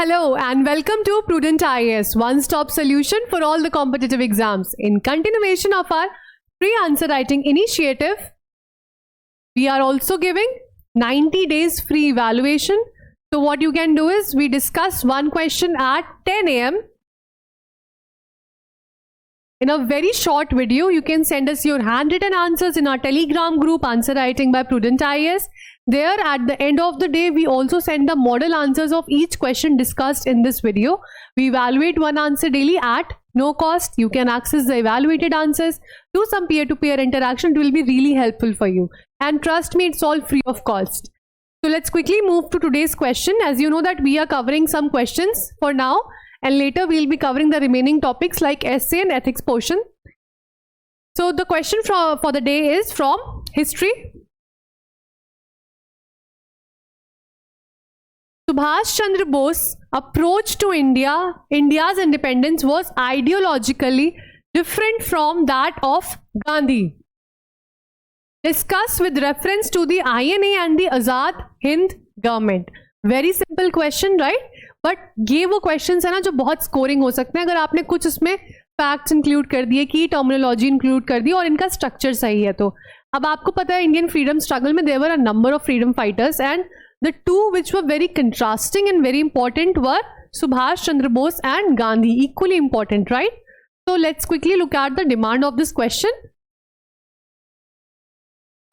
Hello and welcome to Prudent IAS, one-stop solution for all the competitive exams. In continuation of our free answer writing initiative, we are also giving 90 days free evaluation. So what you can do is we discuss one question at 10 a.m. in a very short video. You can send us your handwritten answers in our Telegram group, Answer Writing by Prudent IAS. There at the end of the day, we also send the model answers of each question discussed in this video. We evaluate one answer daily at no cost. You can access the evaluated answers, do some peer-to-peer interaction. It will be really helpful for you. And trust me, it's all free of cost. So let's quickly move to today's question. As you know that we are covering some questions for now, and later we'll be covering the remaining topics like essay and ethics portion. So the question for the day is from history. Subhash Chandra Bose approach to India's independence was ideologically different from that of Gandhi. Discuss with reference to the INA and the Azad Hind government. Very simple question, right? But ये वो questions है ना जो बहुत scoring हो सकते हैं अगर आपने कुछ इसमें facts include कर दिए, की terminology include कर दी और इनका structure सही है तो अब आपको पता है Indian freedom struggle में there were a number of freedom fighters and the two which were very contrasting and very important were Subhash Chandra Bose and Gandhi, equally important, right? So let's quickly look at the demand of this question.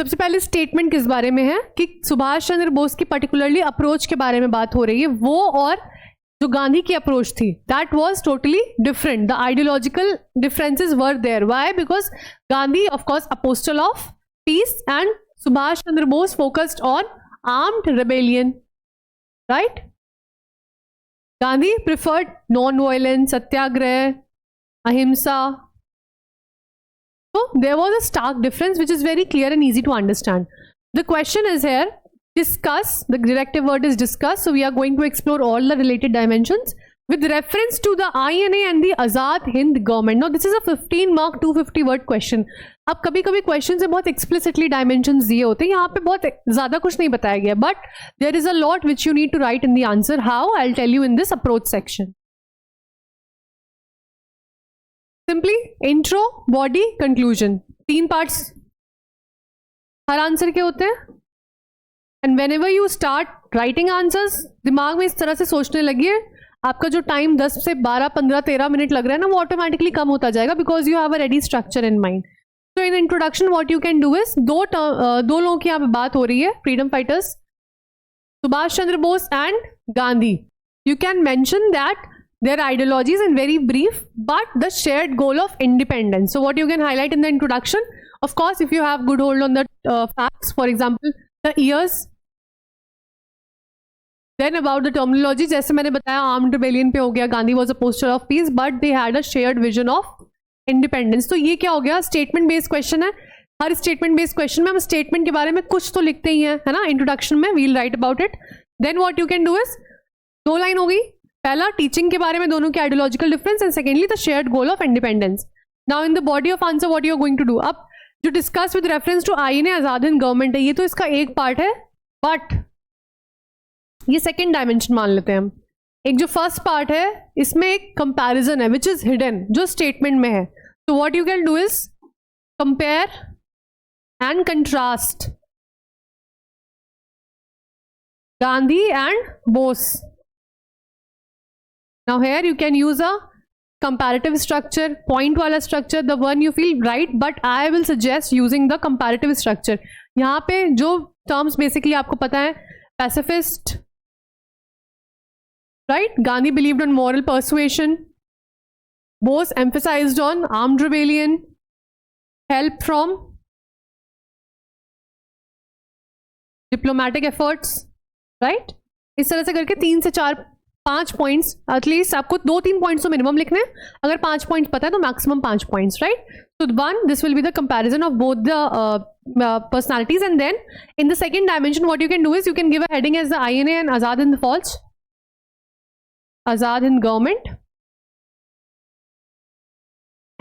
सबसे पहले statement किस बारे में है कि सुभाष चंद्र बोस की particularly approach के बारे में बात हो रही है. वो और जो गांधी की अप्रोच थी that was totally different. The ideological differences were there. Why? Because Gandhi of course apostle of peace and Subhash Chandra Bose focused on armed rebellion, right? Gandhi preferred non-violence, satyagrah, ahimsa. So there was a stark difference which is very clear and easy to understand. The question is here, discuss, the directive word is discuss, so we are going to explore all the related dimensions with reference to the INA and the Azad Hind government. Now this is a 15 mark 250 word question. अब कभी कभी question से बहुत explicitly dimensions दिए होते हैं, यहाँ पे बहुत ज्यादा कुछ नहीं बताया गया, but there is a lot which you need to write in the answer. How? I will tell you in this approach section. Simply intro, body, conclusion, 3 parts हर आंसर के होते हैं. And whenever you start writing answers, दिमाग में इस तरह से सोचने लगिए, आपका जो टाइम 10 से 12, 15, 13 मिनट लग रहा है ना, वो ऑटोमेटिकली कम होता जाएगा because you have a ready structure in mind. So in introduction what you can do is दो लोगों की यहाँ पे बात हो रही है, freedom fighters Subhash Chandra Bose and Gandhi. You can mention that their ideologies in very brief but the shared goal of independence. So what you can highlight in the introduction, of course if you have good hold on the facts, for example the years, then about the terminology, जैसे मैंने बताया armed rebellion पे हो गया, Gandhi was a poster of peace but they had a shared vision of independence. तो ये क्या हो गया? स्टेटमेंट बेस्ड क्वेश्चन है. हर स्टेटमेंट बेस्ड क्वेश्चन में हम स्टेटमेंट के बारे में कुछ तो लिखते ही हैं, है ना, इंट्रोडक्शन में. We'll write about it. Then what you can do is 2 line हो गई. पहला टीचिंग के बारे में, दोनों के ideological difference, and secondly the shared goal of independence. Now in the body of answer what you are going to do, अब जो discuss with reference to INA Azad Hind government है, ये तो इसका एक पार्ट है, बट ये सेकेंड डायमेंशन मान लेते हैं हम. एक जो फर्स्ट पार्ट है इसमें एक कंपैरिजन है विच इज हिडन, जो स्टेटमेंट में है. So what you can do is compare and contrast Gandhi and Bose. Now here you can use a comparative structure, point wala structure, the one you feel right, but I will suggest using the comparative structure. यहाँ पे जो terms basically आपको पता है, pacifist, right? Gandhi believed on moral persuasion. Bose emphasized on armed rebellion, help from diplomatic efforts, right? इस तरह से करके 3 से 4 5 पॉइंट्स, एटलीस्ट आपको 2-3 पॉइंट्स तो मिनिमम लिखने हैं. अगर 5 पॉइंट्स पता है तो maximum 5 points, right? So one, this will be the comparison of both the personalities, and then in the second dimension what you can do is you can give a heading as the INA and Azad Hind Fauj, Azad Hind government.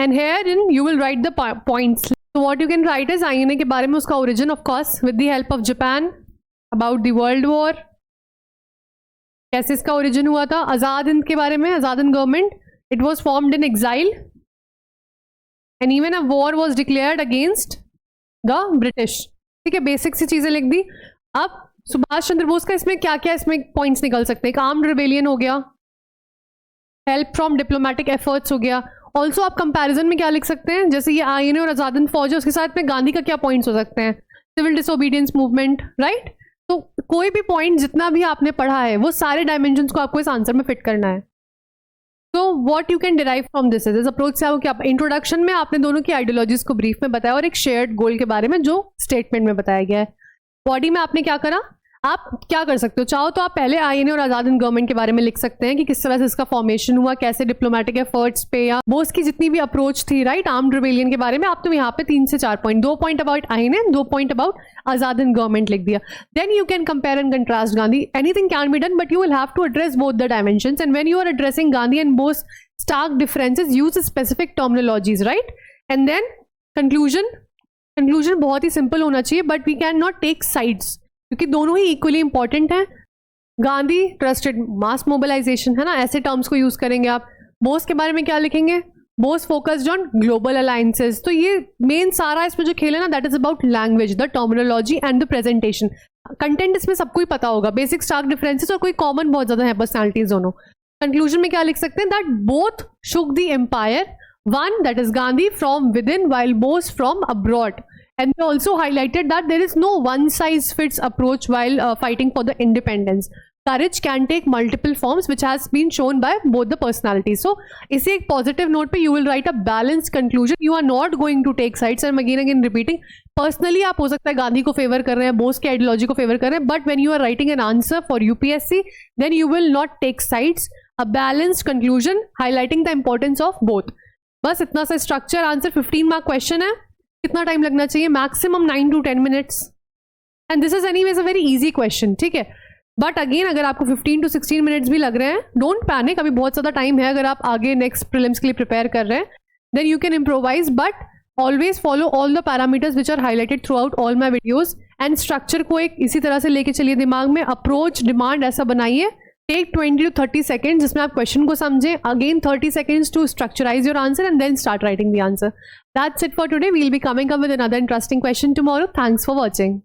And herein you will write the points. So what you can write is INA के बारे में, उसका origin of course with the help of Japan, about the World War, कैसे इसका origin हुआ था? आज़ाद हिंद के बारे में, Azad Hind government, it was formed in exile and even a war was declared against the British. ठीक है, बेसिक सी चीज़ें लिख दी। अब सुभाष चंद्र बोस का इसमें क्या क्या इसमें पॉइंट्स निकल सकते हैं? आर्म्ड रिबेलियन हो गया, हेल्प फ्रॉम डिप्लोमेटिक एफर्ट्स हो गया। ऑल्सो आप कंपैरिजन में क्या लिख सकते हैं, जैसे ये आईएनए और आज़ाद हिंद फौज है, उसके साथ में गांधी का क्या पॉइंट्स हो सकते हैं? Civil disobedience movement, right? तो कोई भी पॉइंट जितना भी आपने पढ़ा है वो सारे डायमेंशंस को आपको इस आंसर में फिट करना है। तो what you can derive from this is approach से आपको क्या, इंट्रोडक्शन में आपने दोनों की आइडियोलॉजीज को ब्रीफ में बताया और एक शेयर्ड गोल के बारे में जो स्टेटमेंट में बताया गया है। बॉडी में आपने क्या करा, आप क्या कर सकते हो, चाहो तो आप पहले आईएनए और आज़ाद हिंद गवर्नमेंट के बारे में लिख सकते हैं कि किस तरह से इसका फॉर्मेशन हुआ, कैसे डिप्लोमेटिक एफर्ट्स पे या बोस की जितनी भी अप्रोच थी, राइट, आर्म्ड रिबेलियन के बारे में। आप तो यहाँ पे 3 से 4 point, 2 point about INA, 2 point about Azad Hind government लिख दिया। Then you can compare and contrast Gandhi, anything can be done but you will have to address both the dimensions and when you are addressing Gandhi and Bose stark differences, use specific terminologies, right? And then conclusion बहुत ही simple होना चाहिए, but we cannot take sides क्योंकि दोनों ही equally important हैं। Gandhi trusted मास mobilisation, है ना, ऐसे terms को यूज करेंगे आप। बोस के बारे में क्या लिखेंगे? Bose focused on global alliances. तो ये मेन सारा इसमें जो खेल है ना, that is about language, the terminology and the presentation. Content इसमें सबको ही पता होगा, बेसिक स्टार्क डिफरेंसेस और कोई कॉमन बहुत ज्यादा है पर्सनैलिटीज दोनों। कंक्लूजन में क्या लिख सकते हैं? That both shook the empire, one that is Gandhi from within while Bose from abroad, and they also highlighted that there is no one size fits approach while fighting for the independence. Courage can take multiple forms which has been shown by both the personalities. So इसी एक positive note पे you will write a balanced conclusion. You are not going to take sides. I'm again repeating. Personally आप हो सकता है गांधी को favour कर रहे हैं, बोस की आइडियोलॉजी को फेवर कर रहे हैं, but when you are writing an answer for UPSC, then you will not take sides. A balanced conclusion highlighting the importance of both. बस इतना सा स्ट्रक्चर। आंसर 15 मार्क क्वेश्चन है। कितना टाइम लगना चाहिए? Maximum 9 to 10 minutes and this is anyways a very easy question. ठीक है, but again अगर आपको 15 to 16 मिनट्स भी लग रहे हैं, डोंट पैनिक, अभी बहुत ज़्यादा टाइम है। अगर आप आगे नेक्स्ट प्रीलिम्स के लिए प्रिपेयर कर रहे हैं, then you can improvise, but always follow all the parameters which are highlighted throughout all my videos and structure को एक इसी तरह से लेके चलिए दिमाग में। अप्रोच डिमांड ऐसा बनाइए, टेक 20 to 30 seconds जिसमें आप क्वेश्चन को समझें, again 30 seconds to structurize your answer and then start writing the answer. That's it for today. We'll be coming up with another interesting question tomorrow. Thanks for watching.